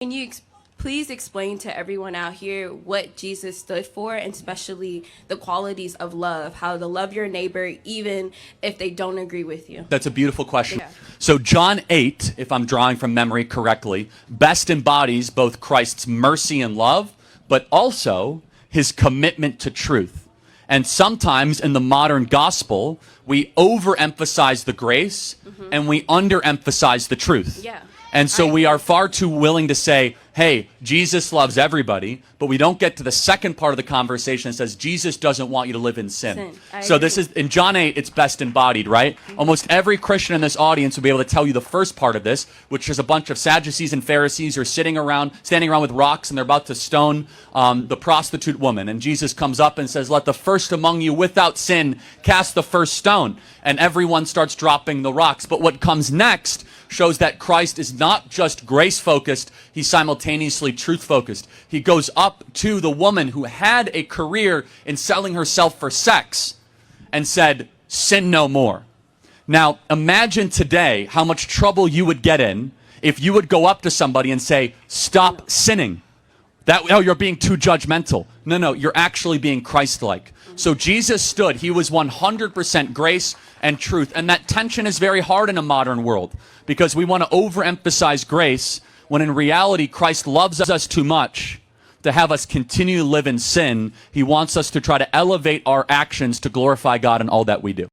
Can you please explain to everyone out here what Jesus stood for, and especially the qualities of love, how to love your neighbor even if they don't agree with you? That's a beautiful question. Yeah. So John 8, if I'm drawing from memory correctly, best embodies both Christ's mercy and love, but also his commitment to truth. And sometimes in the modern gospel, we overemphasize the grace and we underemphasize the truth. Yeah. And so we are far too willing to say, hey, Jesus loves everybody, but we don't get to the second part of the conversation that says Jesus doesn't want you to live in sin. So this is, in John 8, it's best embodied, right? Almost every Christian in this audience will be able to tell you the first part of this, which is a bunch of Sadducees and Pharisees who are standing around with rocks, and they're about to stone the prostitute woman. And Jesus comes up and says, let the first among you without sin cast the first stone. And everyone starts dropping the rocks. But what comes next shows that Christ is not just grace-focused, he's simultaneously truth-focused. He goes up to the woman who had a career in selling herself for sex and said, sin no more. Now, imagine today how much trouble you would get in if you would go up to somebody and say, stop sinning. Oh, you're being too judgmental. No, you're actually being Christ-like. So Jesus stood. He was 100% grace and truth. And that tension is very hard in a modern world because we want to overemphasize grace when in reality Christ loves us too much to have us continue to live in sin. He wants us to try to elevate our actions to glorify God in all that we do.